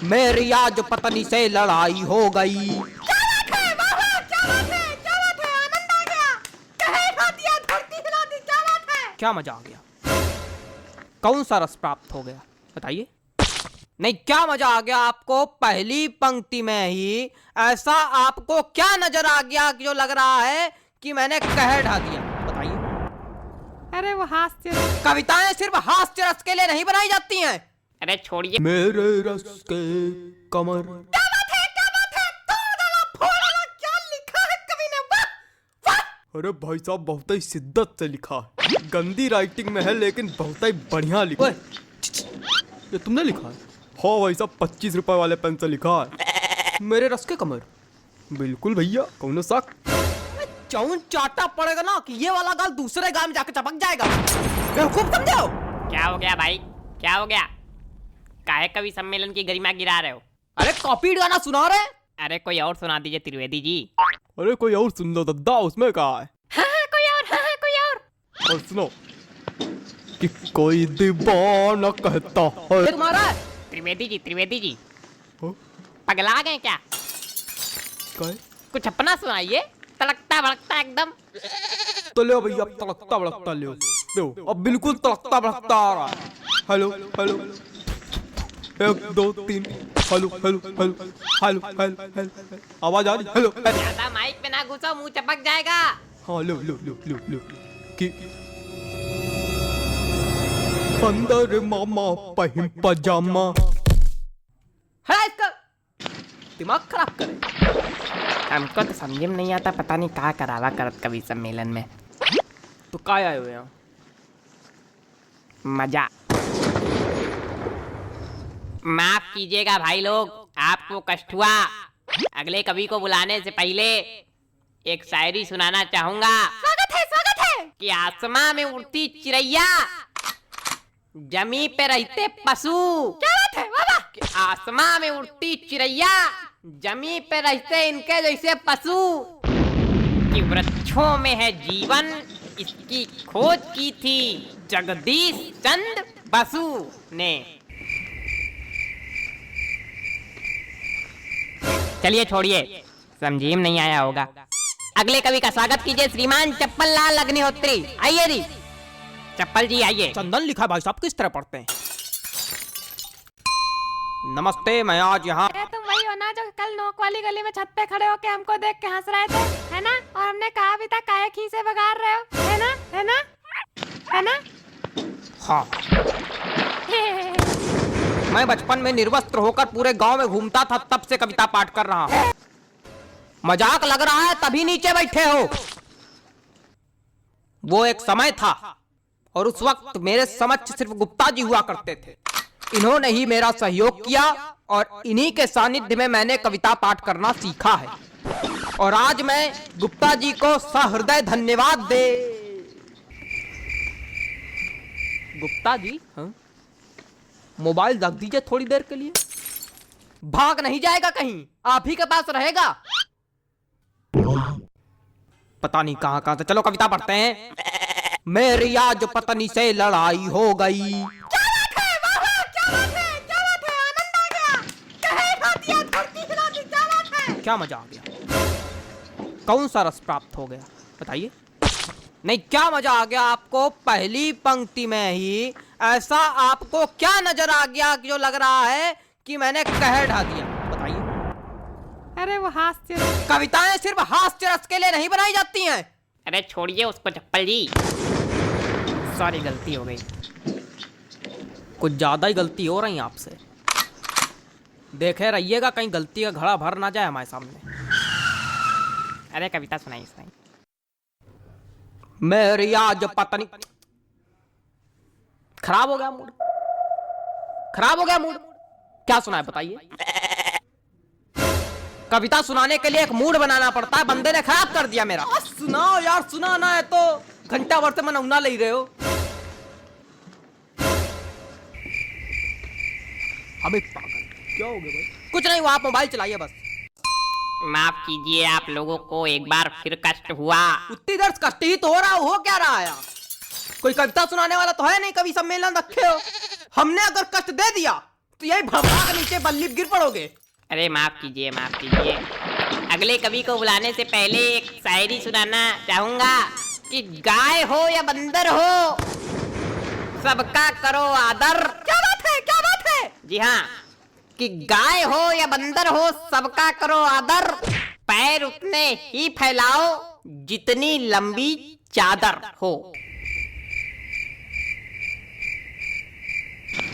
मेरी आज पत्नी से लड़ाई हो गई। क्या बात है? वाह वाह, क्या बात है? क्या बात है? आनंद आ गया। कहे खा दिया, धरती हिला दी, क्या बात है? क्या मजा आ गया? कौन सा रस प्राप्त हो गया बताइए? नहीं, क्या मजा आ गया आपको? पहली पंक्ति में ही ऐसा आपको क्या नजर आ गया कि जो लग रहा है कि मैंने कहर ढा दिया? बताइए। अरे वो हास्य रस। कविताएं सिर्फ हास्य रस के लिए नहीं बनाई जाती हैं। अरे छोड़िए। मेरे रस के कमर। क्या बात है? क्या बात है? तोड़ डाला, फोड़ डाला, क्या लिखा है कवि ने? वाह वाह। अरे भाई साहब बहुत ही शिद्दत से लिखा है। गंदी राइटिंग में है लेकिन बहुत ही बढ़िया लिखा है। ये तुमने लिखा है? हाँ भाई साहब, 25 रुपए वाले पेन से लिखा है। मेरे रस के कमर। बिल्कुल भैया, कौन सा चौन चाटा पड़ेगा ना कि ये वाला गाल दूसरे गाल में जाकर चपक जाएगा। बेवकूफ समझो। क्या हो गया भाई? क्या हो गया? काहे कवि सम्मेलन की गरिमा गिरा रहे हो? अरे कॉपीड गाना सुना रहे। अरे कोई और सुना दीजिए त्रिवेदी जी। अरे कोई और सुन लो दद्दा, उसमें कहा है। हाँ कोई और, हाँ कोई और। और सुनो कि कोई दीवाना कहता है। तुम्हारा है? त्रिवेदी जी हाँ? पगला गए क्या? काय? कुछ अपना सुनाइए, तड़कता भड़कता एकदम। तो ले भैया, अब तड़कता भड़कता ले दो। अब बिल्कुल तड़कता भड़कता आ रहा है। Hello hello, 1 2 3, hello hello hello hello hello hello, आवाज आ रही? Hello hello. ज्यादा माइक पे ना घुसो, मुंह चपक जाएगा। हाँ लो लो लो लो लो कि अंदर मामा पहिम पजामा। है इसका दिमाग खराब करे। हमको तो समझ में नहीं आता, पता नहीं कहाँ करावा करत कवि सम्मेलन में। तो काय आए हुए यहाँ? मजा। माफ कीजिएगा भाई लोग, आपको कष्ट हुआ। अगले कवि को बुलाने से पहले एक शायरी सुनाना चाहूंगा। स्वागत है। कि आसमां में उड़ती चिड़ैया, जमी पे रहते पशु। क्या बात है? वाह वाह। कि आसमां में उड़ती चिड़ैया, जमी पे रहते इनके जैसे पशु। कि वृक्षों में है जीवन, इसकी खोज की थी जगदीश चंद्र बसु ने। चलिए छोड़िए, समझी में नहीं आया होगा। अगले कवि का स्वागत कीजिए, श्रीमान चप्पल लाल अग्निहोत्री। आइए जी, चप्पल जी आइए। चंदन लिखा भाई साहब किस तरह पढ़ते हैं? नमस्ते, मैं आज यहाँ। अरे तुम वही हो ना जो कल नोक वाली गली में छत पे खड़े होके हमको देख के हंस रहे थे, है ना? और हमने कहा भी था काहे खीसे बगाड़ रहे हो, है ना? है ना? है ना? हाँ, मैं बचपन में निर्वस्त्र होकर पूरे गांव में घूमता था, तब से कविता पाठ कर रहा हूँ। मजाक लग रहा है तभी नीचे बैठे हो। वो एक समय था और उस वक्त मेरे समक्ष सिर्फ गुप्ता जी हुआ करते थे। इन्होंने ही मेरा सहयोग किया और इन्हीं के सानिध्य में मैंने कविता पाठ करना सीखा है। और आज मैं गुप्ता जी को सहृदय धन्यवाद दे। गुप्ता जी, हाँ? मोबाइल रख दीजिए थोड़ी देर के लिए। भाग नहीं जाएगा कहीं, आप ही के पास रहेगा। पता नहीं कहां कहां से। चलो कविता पढ़ते हैं। मेरी आज पत्नी से लड़ाई हो गई। क्या बात है? वाह वाह, क्या बात है? क्या बात है? आनंद आ गया। कहे खा दिया, धरती हिला दी, क्या बात है? क्या मजा आ गया? कौन सा रस प्राप्त हो गया बताइए? नहीं, क्या मजा आ गया आपको? पहली पंक्ति में ही ऐसा आपको क्या नजर आ गया कि जो लग रहा है कि मैंने कहर ढा दिया? बताइए। अरे वो हास्य रस। कविताएं सिर्फ हास्य रस के लिए नहीं बनाई जाती हैं। अरे छोड़िए उसको चप्पल जी, सॉरी गलती हो गई। कुछ ज्यादा ही गलती हो रही है आपसे। देखे रहिएगा कहीं गलती का घड़ा भर ना जाए हमारे सामने। अरे कविता सुनाइए सुनाइए। मेरी आज पत्नी। खराब हो गया मूड, खराब हो गया मूड। क्या सुनाए बताइए? कविता सुनाने के लिए एक मूड बनाना पड़ता है, बंदे ने खराब कर दिया मेरा। सुनाओ यार, सुनाना है तो घंटा भर से मनौना ले रहे हो। हमें पागल क्या हो गया भाई? कुछ नहीं, वो आप मोबाइल चलाइए बस। माफ कीजिए, आप लोगों को एक बार फिर कष्ट हुआ। उतनी देर से कष्ट ही तो हो रहा, हो क्या रहा है? कोई कविता सुनाने वाला तो है नहीं, कवि सम्मेलन रखे हो। हमने अगर कष्ट दे दिया तो यही भड़का के नीचे बल्ली गिर पड़ोगे। अरे माफ कीजिए, माफ कीजिए। अगले कवि को बुलाने से पहले एक शायरी सुनाना चाहूंगा कि गाय हो या बंदर हो, सबका करो आदर। क्या बात है, क्या बात है। जी हाँ, कि गाय हो या बंदर हो, सबका करो आदर। पैर उतने ही फैलाओ जितनी लंबी चादर हो।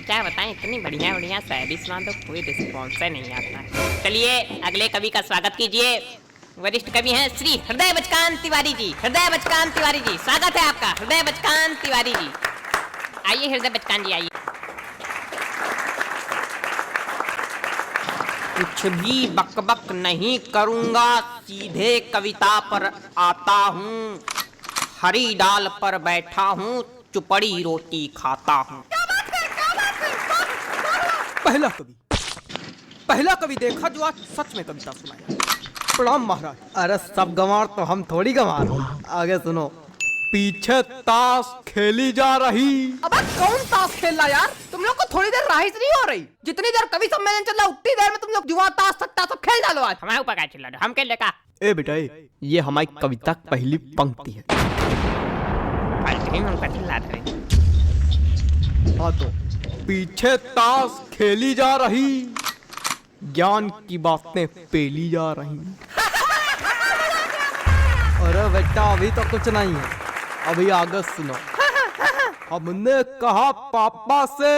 क्या बताएं, इतनी बढ़िया बढ़िया शायरी सुना दो, कोई रिस्पॉन्स नहीं आता। चलिए अगले कवि का स्वागत कीजिए। वरिष्ठ कवि हैं श्री हृदय बचकान तिवारी जी। हृदय बचकान तिवारी जी, स्वागत है आपका। हृदय बचकान तिवारी जी, आइए हृदय बचकान जी, आइए। कुछ भी बकबक नहीं करूंगा, सीधे कविता पर आता हूँ। हरी डाल पर बैठा हूँ, चुपड़ी रोटी खाता हूँ। पहला कवि देखा जो आज सच में कविता सुनाया। प्रणाम महाराज। अरे सब गंवार तो हम थोड़ी गंवार। आगे सुनो। पीछे ताश खेली जा रही। अबे कौन ताश खेल रहा यार? तुम लोग को थोड़ी देर राहिस नहीं हो रही? जितनी देर कवि सम्मेलन चल रहा उतनी देर में तुम लोग जुआ ताश सट्टा सब खेल डालो आज। हमारे ऊपर क्या चिल्ला रहे हो? हम खेल लेगा। ए बेटा ये हमारी कविता की पहली पंक्ति है। हम चिल्ला रहे। हाँ तो पीछे ताश खेली जा रही, ज्ञान की बातें पेली जा रही। अरे बेटा अभी तो कुछ नहीं है, अभी आगे सुनो। हमने कहा पापा से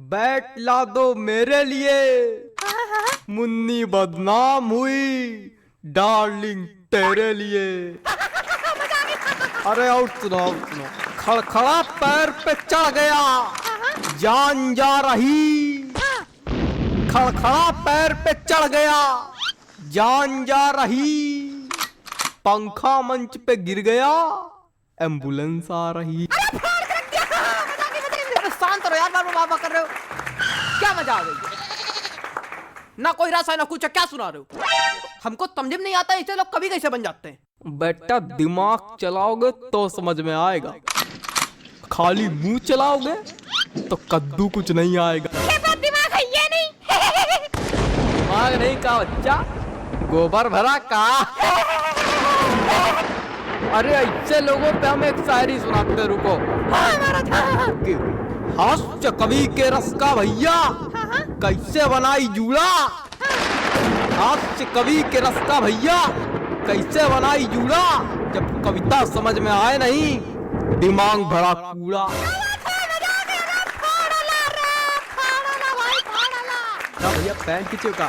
बैट ला दो मेरे लिए, मुन्नी बदनाम हुई डार्लिंग तेरे लिए। अरे और सुनो, खड़खड़ा पैर पे चढ़ गया, जान जा रही। खड़खड़ा पैर पे चढ़ गया, जान जा रही। पंखा मंच पे गिर गया, एम्बुलेंस आ रही। शांत रहो यार, बाबा कर रहे हो। क्या मजा आ गई? ना कोई रास्ता ना कुछ, क्या सुना रहे हो? हमको समझ में नहीं आता ऐसे लोग कभी कैसे बन जाते हैं। बेटा दिमाग चलाओगे तो समझ में आएगा, खाली मुंह चलाओगे तो कद्दू कुछ नहीं आएगा। दिमाग है ये नहीं। दिमाग नहीं का बच्चा, गोबर भरा का। अरे ऐसे लोगों पे हम एक शायरी सुनाते, रुको। हास्य कवि के रस का भैया कैसे बनाई जूड़ा। हास्य कवि के रस का भैया कैसे बनाई जूड़ा। जब कविता समझ में आए नहीं, दिमाग भरा कूड़ा। भैया पैंट खींचो का।